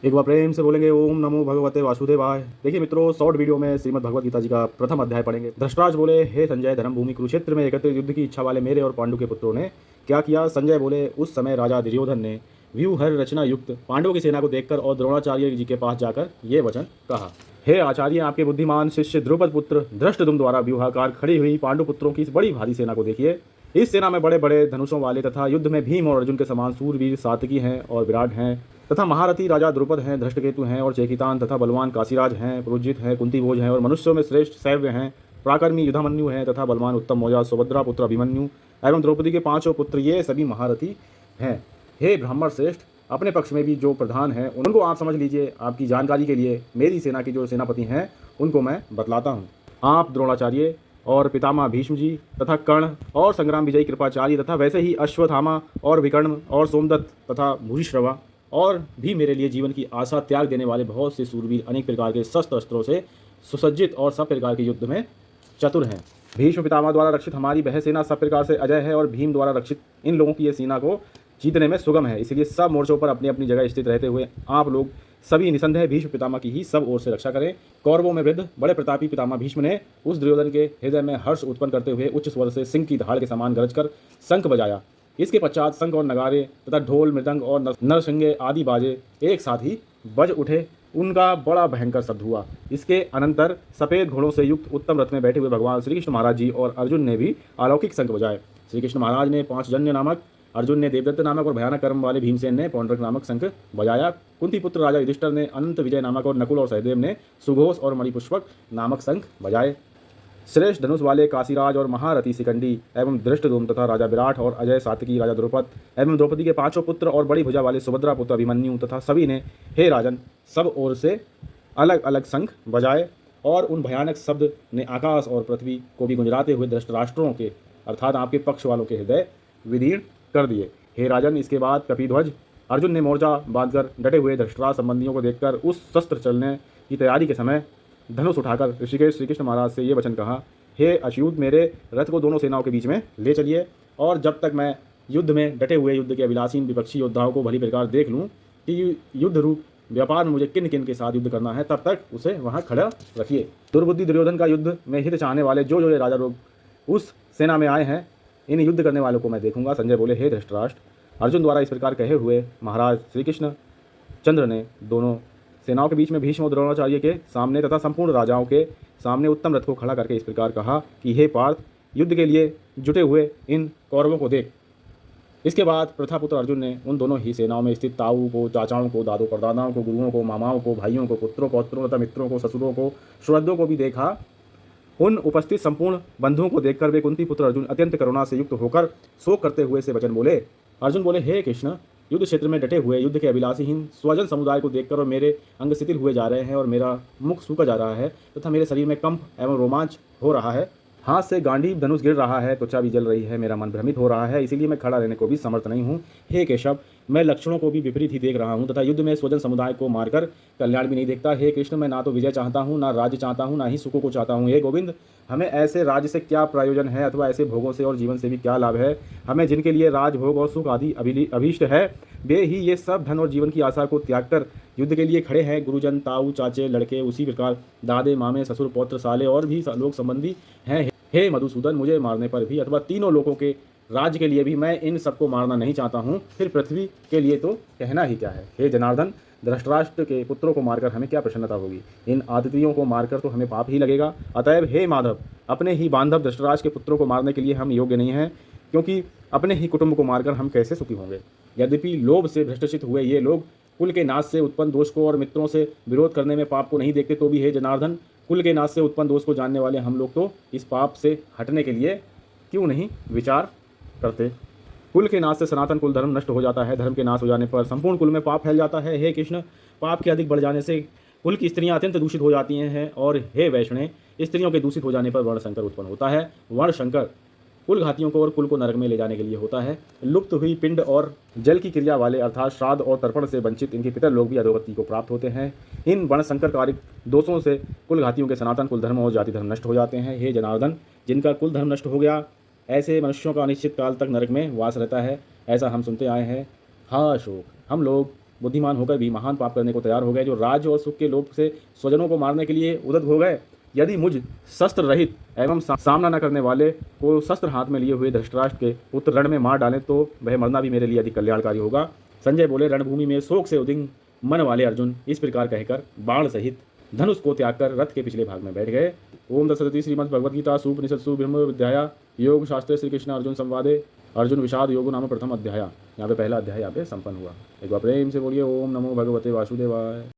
एक बार प्रेम से बोलेंगे ओम नमो भगवते वासुदेवाय। देखिए मित्रों, शॉर्ट वीडियो में श्रीमद् भगवत गीता जी का प्रथम अध्याय पढ़ेंगे। धृतराष्ट्र बोले, हे संजय, धर्म भूमि कुरुक्षेत्र में एकत्रित युद्ध की इच्छा वाले मेरे और पांडु के पुत्रों ने क्या किया। संजय बोले, उस समय राजा दुर्योधन ने व्यूहर रचना युक्त पांडवों की सेना को देखकर और द्रोणाचार्य जी के पास जाकर ये वचन कहा। हे आचार्य, आपके बुद्धिमान शिष्य द्रुपद पुत्र धृष्टद्युम्न द्वारा व्यूहाकार खड़ी हुई पांडु पुत्रों की इस बड़ी भारी सेना को देखिए। इस सेना में बड़े बड़े धनुषों वाले तथा युद्ध में भीम और अर्जुन के समान सूरवीर सात्विकी हैं और विराट हैं तथा महारथी राजा द्रुपद हैं, धृष्टकेतु हैं और चेकितान तथा बलवान काशीराज हैं, पुरुजित हैं, कुंतीभोज हैं और मनुष्यों में श्रेष्ठ सैव्य हैं, पराक्रमी युधामन्यु हैं तथा बलवान उत्तम मौजा सुभद्रा पुत्र अभिमन्यु एवं द्रौपदी के पांचों पुत्र, ये सभी महारथी हैं। हे ब्राह्मण श्रेष्ठ, अपने पक्ष में भी जो प्रधान हैं उनको आप समझ लीजिए। आपकी जानकारी के लिए मेरी सेना के जो सेनापति हैं उनको मैं बतलाता हूँ। आप द्रोणाचार्य और पितामह भीष्म जी तथा कर्ण और संग्राम विजयी कृपाचार्य तथा वैसे ही अश्वत्थामा और विकर्ण और सोमदत्त तथा भूरिश्रवा और भी मेरे लिए जीवन की आशा त्याग देने वाले बहुत से सूरवीर अनेक प्रकार के शस्त्र अस्त्रों से सुसज्जित और सब प्रकार के युद्ध में चतुर हैं। भीष्म पितामह द्वारा रक्षित हमारी वह सेना सब प्रकार से अजय है और भीम द्वारा रक्षित इन लोगों की ये सेना को जीतने में सुगम है। इसलिए सब मोर्चों पर अपनी अपनी जगह स्थित रहते हुए आप लोग सभी निसंदेह भीष्म पितामह की ही सब ओर से रक्षा करें। कौरवों में वृद्ध बड़े प्रतापी पितामह भीष्म ने उस दुर्योधन के हृदय में हर्ष उत्पन्न करते हुए उच्च स्वर से सिंह की धाड़ के समान गरज कर शंख बजाया। इसके पश्चात शंख और नगारे तथा ढोल मृदंग और नरसिंगे आदि बाजे एक साथ ही बज उठे। उनका बड़ा भयंकर शब्द हुआ। इसके अनंतर सफ़ेद घोड़ों से युक्त उत्तम रथ में बैठे हुए भगवान श्री कृष्ण महाराज जी और अर्जुन ने भी अलौकिक शंख बजाए। श्री कृष्ण महाराज ने पांचजन्य नामक, अर्जुन ने देवदत्त नामक और भयानक कर्म वाले भीमसेन ने पौंड्रक नामक शंख बजाया। कुंती पुत्र राजा युधिष्ठिर ने अनंत विजय नामक और नकुल और सहदेव ने सुघोष और मणिपुष्पक नामक शंख बजाए। श्रेष्ठ धनुष वाले काशीराज और महारथी शिखंडी एवं धृष्टद्युम्न तथा राजा विराट और अजय सात्विकी राजा द्रुपद एवं द्रौपदी के पांचों पुत्र और बड़ी भुजा वाले सुभद्रा पुत्र अभिमन्यु तथा सभी ने, हे राजन, सब ओर से अलग अलग शंख बजाए और उन भयानक शब्द ने आकाश और पृथ्वी को भी गुंजराते हुए धृतराष्ट्रों के अर्थात आपके पक्ष वालों के हृदय विदीर्ण कर दिए। हे राजन, इसके बाद कपिध्वज अर्जुन ने मोर्चा बांधकर डटे हुए धृतराष्ट्र संबंधियों को देखकर उस शस्त्र चलने की तैयारी के समय धनुष उठाकर ऋषिकेश श्री कृष्ण महाराज से ये वचन कहा। हे अच्युत, मेरे रथ को दोनों सेनाओं के बीच में ले चलिए और जब तक मैं युद्ध में डटे हुए युद्ध के अभिलाषी विपक्षी योद्धाओं को भली प्रकार देख लूँ कि युद्ध रूप व्यापार में मुझे किन किन के साथ युद्ध करना है, तब तक उसे वहाँ खड़ा रखिए। दुर्बुद्धि दुर्योधन का युद्ध में हित चाहने वाले जो जो ये राजा लोग उस सेना में आए हैं, इन युद्ध करने वालों को मैं देखूंगा। संजय बोले, हे धृतराष्ट्र, अर्जुन द्वारा इस प्रकार कहे हुए महाराज श्री कृष्ण चंद्र ने दोनों सेनाओं के बीच में भीष्म और द्रोणाचार्य के सामने तथा संपूर्ण राजाओं के सामने उत्तम रथ को खड़ा करके इस प्रकार कहा कि हे पार्थ, युद्ध के लिए जुटे हुए इन कौरवों को देख। इसके बाद प्रथापुत्र अर्जुन ने उन दोनों ही सेनाओं में स्थित ताऊ को, चाचाओं को, दादों परदादाओं को, गुरुओं को, मामाओं को, भाइयों को, पुत्रों पौत्रों तथा मित्रों को, ससुरों को, सुहृदों को भी देखा। उन उपस्थित संपूर्ण बंधुओं को देखकर वे कुंती पुत्र अर्जुन अत्यंत करुणा से युक्त होकर शोक करते हुए से वचन बोले। अर्जुन बोले, हे कृष्ण, युद्ध क्षेत्र में डटे हुए युद्ध के अभिलाषीहीन स्वजन समुदाय को देखकर और मेरे अंग शिथिल हुए जा रहे हैं और मेरा मुख सूखा जा रहा है तथा मेरे शरीर में कंप एवं रोमांच हो रहा है। हाथ से गांडीव धनुष गिर रहा है, त्वचा भी जल रही है, मेरा मन भ्रमित हो रहा है, इसीलिए मैं खड़ा रहने को भी समर्थ नहीं हूँ। हे केशव, मैं लक्षणों को भी विपरीत ही देख रहा हूँ तथा युद्ध में स्वजन समुदाय को मारकर कल्याण भी नहीं देखता। हे कृष्ण, मैं ना तो विजय चाहता हूँ, ना राज्य चाहता हूँ, ना ही सुखों को चाहता हूँ। हे गोविंद, हमें ऐसे राज्य से क्या प्रयोजन है अथवा ऐसे भोगों से और जीवन से भी क्या लाभ है। हमें जिनके लिए राजभोग और सुख आदि अभीष्ट है, वे ही ये सब धन और जीवन की आशा को त्याग कर युद्ध के लिए खड़े हैं। गुरुजन, ताऊ, चाचे, लड़के, उसी प्रकार दादे, मामे, ससुर, पौत्र, साले और भी लोग संबंधी हैं। हे मधुसूदन, मुझे मारने पर भी अथवा तीनों लोगों के राज्य के लिए भी मैं इन सबको मारना नहीं चाहता हूँ, फिर पृथ्वी के लिए तो कहना ही क्या है। हे जनार्दन, धृतराष्ट्र के पुत्रों को मारकर हमें क्या प्रसन्नता होगी, इन आदित्यों को मारकर तो हमें पाप ही लगेगा। अतएव हे माधव, अपने ही बांधव धृतराष्ट्र के पुत्रों को मारने के लिए हम योग्य नहीं हैं, क्योंकि अपने ही कुटुंब को मारकर हम कैसे सुखी होंगे। यद्यपि लोभ से भ्रष्टचित हुए ये लोग कुल के नाश से उत्पन्न दोष को और मित्रों से विरोध करने में पाप को नहीं देखते, तो भी हे जनार्दन, कुल के नाश से उत्पन्न दोष को जानने वाले हम लोग तो इस पाप से हटने के लिए क्यों नहीं विचार करते। कुल के नाश से सनातन कुल धर्म नष्ट हो जाता है, धर्म के नाश हो जाने पर संपूर्ण कुल में पाप फैल जाता है। हे कृष्ण, पाप के अधिक बढ़ जाने से कुल की स्त्रियां अत्यंत दूषित हो जाती हैं और हे वैष्णव, स्त्रियों के दूषित हो जाने पर वर्णशंकर उत्पन्न होता है। वर्णशंकर कुल घातियों को और कुल को नरक में ले जाने के लिए होता है। लुप्त हुई पिंड और जल की क्रिया वाले अर्थात श्राद्ध और तर्पण से वंचित इनके पितर लोग भी अधोगति को प्राप्त होते हैं। इन वर्णशंकरकारिक दोषों से कुल घातियों के सनातन कुल धर्म और जाति धर्म नष्ट हो जाते हैं। हे जनार्दन, जिनका कुल धर्म नष्ट हो गया, ऐसे मनुष्यों का अनिश्चित काल तक नरक में वास रहता है, ऐसा हम सुनते आए हैं। हाँ अशोक, हम लोग बुद्धिमान होकर भी महान पाप करने को तैयार हो गए, जो राज्य और सुख के लोभ से स्वजनों को मारने के लिए उद्यत हो गए। यदि मुझ शस्त्र रहित एवं सामना न करने वाले को शस्त्र हाथ में लिए हुए धृतराष्ट्र के पुत्र रण में मार डालें तो वह मरना भी मेरे लिए अधिक कल्याणकारी होगा। संजय बोले, रणभूमि में शोक से उदिंग मन वाले अर्जुन इस प्रकार कहकर बाण सहित धनुष को त्याग कर रथ के पिछले भाग में बैठ गए। ओम दशरथी श्रीमद् भगवद गीता सुपनिषत्सु ब्रह्म विद्याया योग शास्त्रे श्री कृष्ण अर्जुन संवादे अर्जुन विषाद योगो नाम प्रथम अध्याय। यहाँ पे पहला अध्याय यहाँ पे संपन्न हुआ। एक बार प्रेम से बोलिए ओम नमो भगवते वासुदेवाय।